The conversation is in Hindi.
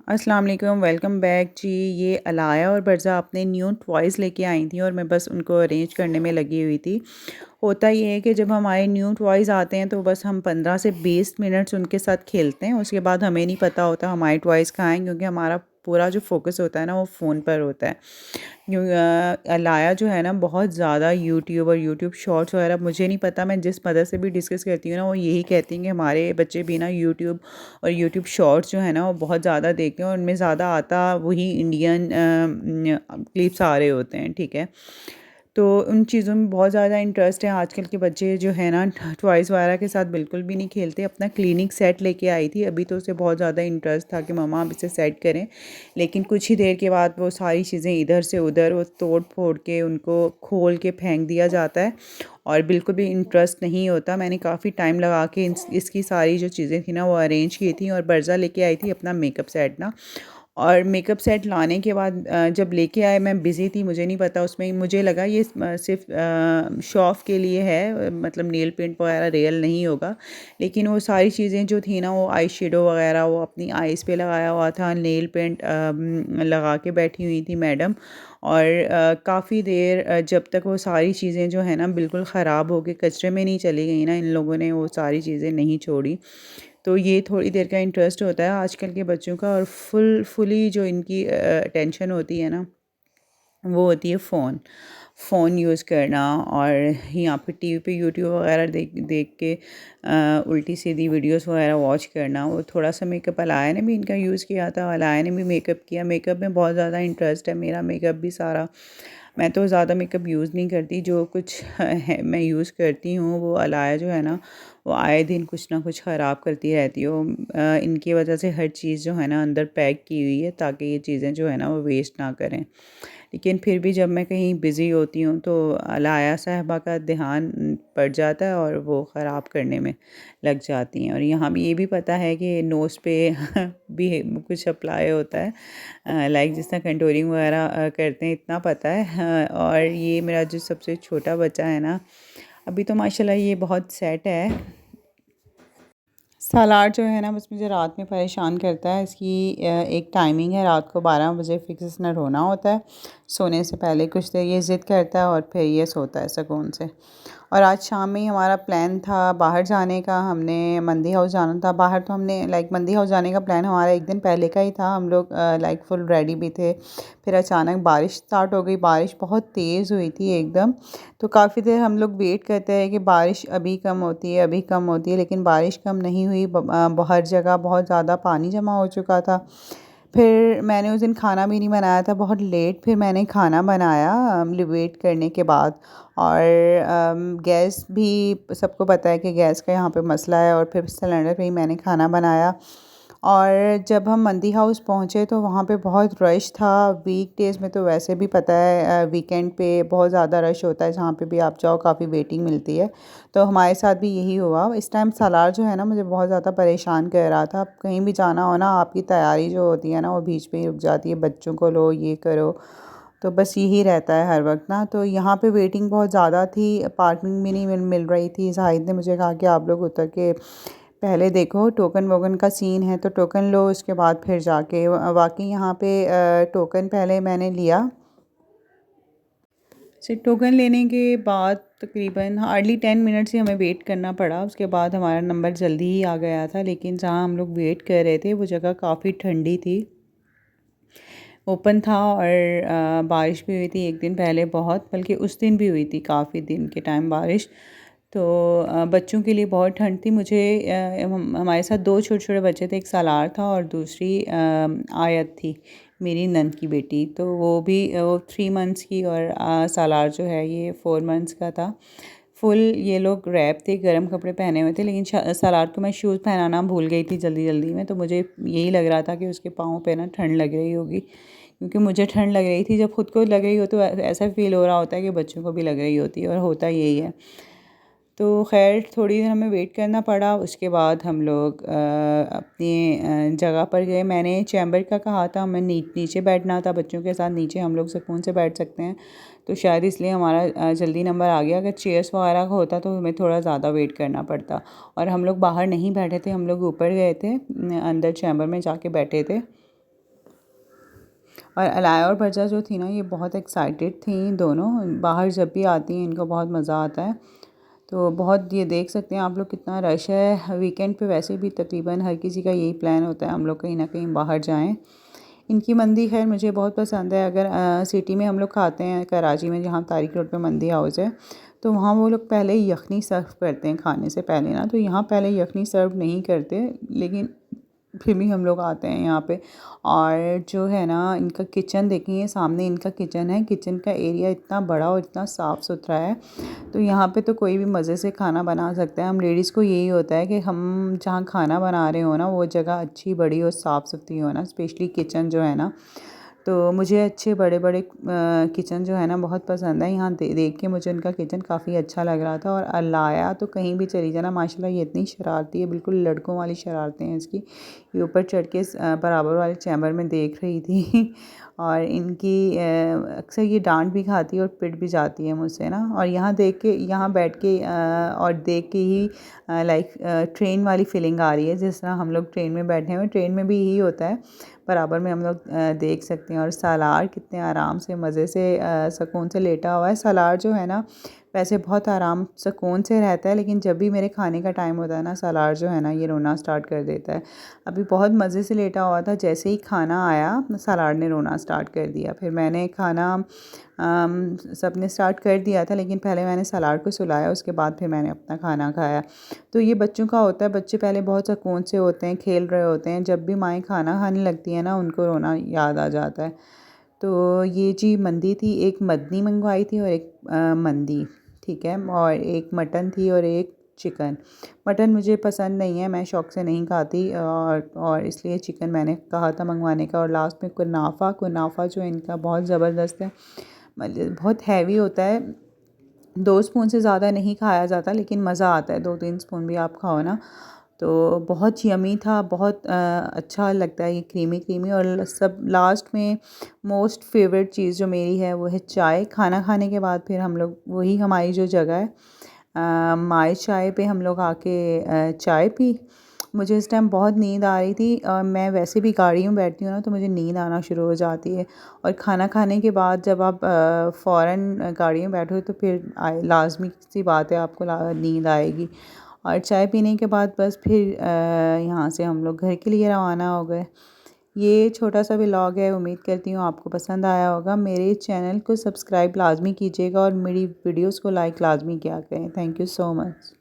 अस्सलाम वालेकुम, वेलकम बैक जी। ये अलाया और बरज़ा अपने न्यू टॉयज़ लेके आई थी और मैं बस उनको अरेंज करने में लगी हुई थी। होता ये है कि जब हमारे न्यू टॉयज़ आते हैं तो बस हम 15 से 20 मिनट्स उनके साथ खेलते हैं। उसके बाद हमें नहीं पता होता हमारे टॉयज़ कहाँ हैं, क्योंकि हमारा पूरा जो फ़ोकस होता है ना वो फ़ोन पर होता है। अलाया जो है ना बहुत ज़्यादा यूट्यूब और यूट्यूब शॉर्ट्स वगैरह, मुझे नहीं पता, मैं जिस मदर से भी डिस्कस करती हूँ ना वो यही कहती हैं कि हमारे बच्चे भी ना यूट्यूब और यूट्यूब शॉर्ट्स जो है ना वो बहुत ज़्यादा देखते हैं और उनमें ज़्यादा आता वही इंडियन क्लिप्स आ रहे होते हैं, ठीक है। तो उन चीज़ों में बहुत ज़्यादा इंटरेस्ट है। आजकल के बच्चे जो है ना टॉयज़ वगैरह के साथ बिल्कुल भी नहीं खेलते। अपना क्लीनिक सेट लेके आई थी, अभी तो उसे बहुत ज़्यादा इंटरेस्ट था कि मम्मा आप इसे सेट करें, लेकिन कुछ ही देर के बाद वो सारी चीज़ें इधर से उधर वो तोड़ फोड़ के उनको खोल के फेंक दिया जाता है और बिल्कुल भी इंटरेस्ट नहीं होता। मैंने काफ़ी टाइम लगा के इसकी सारी जो चीज़ें थी ना वो अरेंज की थी और बर्ज़ा लेके आई थी अपना मेकअप सेट ना। और मेकअप सेट लाने के बाद जब लेके आए मैं बिज़ी थी, मुझे नहीं पता उसमें, मुझे लगा ये सिर्फ शो ऑफ़ के लिए है, मतलब नेल पेंट वगैरह रियल नहीं होगा। लेकिन वो सारी चीज़ें जो थी ना वो आई शेडो वगैरह वो अपनी आइज़ पे लगाया हुआ था, नेल पेंट लगा के बैठी हुई थी मैडम। और काफ़ी देर जब तक वो सारी चीज़ें जो है ना बिल्कुल ख़राब हो के कचरे में नहीं चली गई ना, इन लोगों ने वो सारी चीज़ें नहीं छोड़ी। तो ये थोड़ी देर का इंटरेस्ट होता है आजकल के बच्चों का, और फुली जो इनकी अटेंशन होती है ना वो होती है फ़ोन यूज़ करना। और यहाँ पे टीवी पे यूट्यूब वगैरह देख देख के उल्टी सीधी वीडियोस वगैरह वॉच करना। वो थोड़ा सा मेकअप अलाया ने भी इनका यूज़ किया था, अलाया ने भी मेकअप किया। मेकअप में बहुत ज़्यादा इंटरेस्ट है, मेरा मेकअप भी सारा, मैं तो ज़्यादा मेकअप यूज़ नहीं करती, जो कुछ है मैं यूज़ करती हूँ। वो अलाया जो है ना वो आए दिन कुछ ना कुछ ख़राब करती रहती है। वो इनकी वजह से हर चीज़ जो है ना अंदर पैक की हुई है ताकि ये चीज़ें जो है ना वो वेस्ट ना करें। लेकिन फिर भी जब मैं कहीं बिज़ी होती हूँ तो अलाया साहिबा का ध्यान पड़ जाता है और वो ख़राब करने में लग जाती हैं। और यहाँ भी ये भी पता है कि नोज़ पे भी कुछ अप्लाई होता है, लाइक जिस तरह कंटूरिंग वगैरह करते हैं, इतना पता है। और ये मेरा जो सबसे छोटा बच्चा है ना, अभी तो माशाल्लाह ये बहुत सेट है। सलाड जो है ना बस मुझे रात में परेशान करता है। इसकी एक टाइमिंग है, रात को 12 बजे फिक्स इसने रोना होता है। सोने से पहले कुछ देर ये ज़िद करता है और फिर ये सोता है सुकून से। और आज शाम में ही हमारा प्लान था बाहर जाने का, हमने मंदी हाउस जाना था। बाहर तो हमने लाइक मंदी हाउस जाने का प्लान हमारा एक दिन पहले का ही था, हम लोग लाइक फुल रेडी भी थे। फिर अचानक बारिश स्टार्ट हो गई, बारिश बहुत तेज़ हुई थी एकदम। तो काफ़ी देर हम लोग वेट करते हैं कि बारिश अभी कम होती है, अभी कम होती है, लेकिन बारिश कम नहीं हुई। हर जगह बहुत ज़्यादा पानी जमा हो चुका था। फिर मैंने उस दिन खाना भी नहीं बनाया था, बहुत लेट फिर मैंने खाना बनाया वेट करने के बाद। और गैस भी सबको पता है कि गैस का यहाँ पे मसला है, और फिर सिलेंडर पे ही मैंने खाना बनाया। और जब हम मंदी हाउस पहुँचे तो वहाँ पे बहुत रश था। वीक डेज़ में तो वैसे भी पता है वीकेंड पे बहुत ज़्यादा रश होता है, जहाँ पे भी आप जाओ काफ़ी वेटिंग मिलती है। तो हमारे साथ भी यही हुआ। इस टाइम सालार जो है ना मुझे बहुत ज़्यादा परेशान कर रहा था। अब कहीं भी जाना हो ना, आपकी तैयारी जो होती है ना वो बीच में ही रुक जाती है, बच्चों को लो ये करो, तो बस यही रहता है हर वक्त ना। तो यहाँ पे वेटिंग बहुत ज़्यादा थी, पार्किंग भी नहीं मिल रही थी। जाहिद ने मुझे कहा कि आप लोग उतर के पहले देखो टोकन वोकन का सीन है तो टोकन लो, उसके बाद फिर जाके वाकई यहाँ पे टोकन पहले मैंने लिया। से टोकन लेने के बाद तकरीबन हार्डली 10 मिनट्स ही हमें वेट करना पड़ा। उसके बाद हमारा नंबर जल्दी ही आ गया था, लेकिन जहाँ हम लोग वेट कर रहे थे वो जगह काफ़ी ठंडी थी, ओपन था। और बारिश भी हुई थी एक दिन पहले बहुत, बल्कि उस दिन भी हुई थी काफ़ी दिन के टाइम बारिश। तो बच्चों के लिए बहुत ठंड थी। मुझे हमारे साथ दो छोटे छोटे बच्चे थे, एक सालार था और दूसरी आयत थी मेरी नंद की बेटी। तो वो 3 मंथ्स की, और सालार जो है ये 4 मंथ्स का था। फुल ये लोग रैप थे, गर्म कपड़े पहने हुए थे, लेकिन सालार को मैं शूज़ पहनाना भूल गई थी जल्दी जल्दी में। तो मुझे यही लग रहा था कि उसके पाँव पे ना ठंड लग रही होगी, क्योंकि मुझे ठंड लग रही थी। जब खुद को लग रही हो तो ऐसा फ़ील हो रहा होता है कि बच्चों को भी लग रही होती है, और होता यही है। तो ख़ैर थोड़ी देर हमें वेट करना पड़ा। उसके बाद हम लोग अपनी जगह पर गए। मैंने चैम्बर का कहा था, हमें नीचे बैठना था बच्चों के साथ, नीचे हम लोग सुकून से बैठ सकते हैं। तो शायद इसलिए हमारा जल्दी नंबर आ गया। अगर चेयर्स वगैरह का होता तो हमें थोड़ा ज़्यादा वेट करना पड़ता। और हम लोग बाहर नहीं बैठे थे, हम लोग ऊपर गए थे, अंदर चैम्बर में जाके बैठे थे। और अलाया और बरजा जो थी ना, ये बहुत एक्साइटेड थी दोनों। बाहर जब भी आती हैं इनको बहुत मज़ा आता है। तो बहुत ये देख सकते हैं आप लोग कितना रश है। वीकेंड पे वैसे भी तकरीबन हर किसी का यही प्लान होता है, हम लोग कहीं ना कहीं बाहर जाएं। इनकी मंदी खैर मुझे बहुत पसंद है। अगर सिटी में हम लोग खाते हैं कराची में, जहाँ तारिक रोड पे मंदी हाउस है, तो वहाँ वो लोग पहले यखनी सर्व करते हैं खाने से पहले ना। तो यहाँ पहले यखनी सर्व नहीं करते, लेकिन फिर भी हम लोग आते हैं यहाँ पे। और जो है ना, इनका किचन देखेंगे, सामने इनका किचन है। किचन का एरिया इतना बड़ा और इतना साफ़ सुथरा है। तो यहाँ पे तो कोई भी मज़े से खाना बना सकता है। हम लेडीज़ को यही होता है कि हम जहाँ खाना बना रहे हो ना, वो जगह अच्छी बड़ी और साफ़ सुथरी हो ना, स्पेशली किचन जो है ना। तो मुझे अच्छे बड़े बड़े किचन जो है ना बहुत पसंद है। यहाँ देख के मुझे उनका किचन काफ़ी अच्छा लग रहा था। और अलाया तो कहीं भी चली जाना माशाल्लाह, ये इतनी शरारती है, बिल्कुल लड़कों वाली शरारतें हैं इसकी। ये ऊपर चढ़ के बराबर वाले चैम्बर में देख रही थी। और इनकी अक्सर ये डांट भी खाती है और पिट भी जाती है मुझसे ना। और यहाँ देख के, यहाँ बैठ के और देख के ही लाइक ट्रेन वाली फीलिंग आ रही है, जिस तरह हम लोग ट्रेन में बैठे हुए। ट्रेन में भी यही होता है, बराबर में हम लोग देख सकते हैं। और सालार कितने आराम से मज़े से सुकून से लेटा हुआ है। सालार जो है ना, वैसे बहुत आराम सुकून से रहता है, लेकिन जब भी मेरे खाने का टाइम होता है ना, सालार जो है ना, ये रोना स्टार्ट कर देता है। अभी बहुत मज़े से लेटा हुआ था, जैसे ही खाना आया सालार ने रोना स्टार्ट कर दिया। फिर मैंने खाना सब ने स्टार्ट कर दिया था, लेकिन पहले मैंने सालार को सुलाया, उसके बाद फिर मैंने अपना खाना खाया। तो ये बच्चों का होता है, बच्चे पहले बहुत सुकून से होते हैं, खेल रहे होते हैं, जब भी माएँ खाना खाने लगती हैं ना, उनको रोना याद आ जाता है। तो ये जी मंदी थी, एक मदनी मंगवाई थी और एक मंदी, ठीक है। और एक मटन थी और एक चिकन। मटन मुझे पसंद नहीं है, मैं शौक़ से नहीं खाती, और इसलिए चिकन मैंने कहा था मंगवाने का। और लास्ट में कुनाफा, कुनाफा जो इनका बहुत ज़बरदस्त है, मतलब बहुत हैवी होता है। 2 स्पून से ज़्यादा नहीं खाया जाता, लेकिन मज़ा आता है, 2-3 स्पून भी आप खाओ ना। तो बहुत यमी था, बहुत अच्छा लगता है ये क्रीमी क्रीमी। और सब लास्ट में मोस्ट फेवरेट चीज़ जो मेरी है वो है चाय। खाना खाने के बाद फिर हम लोग, वही हमारी जो जगह है माय चाय पे, हम लोग आके चाय पी। मुझे इस टाइम बहुत नींद आ रही थी, और मैं वैसे भी गाड़ी में बैठती हूँ ना, तो मुझे नींद आना शुरू हो जाती है। और खाना खाने के बाद जब आप फ़ौरन गाड़ी में बैठो, तो फिर लाजमी सी बात है आपको नींद आएगी। और चाय पीने के बाद बस फिर यहाँ से हम लोग घर के लिए रवाना हो गए। ये छोटा सा व्लॉग है, उम्मीद करती हूँ आपको पसंद आया होगा। मेरे चैनल को सब्सक्राइब लाजमी कीजिएगा और मेरी वीडियोस को लाइक लाजमी किया करें। Thank you so much.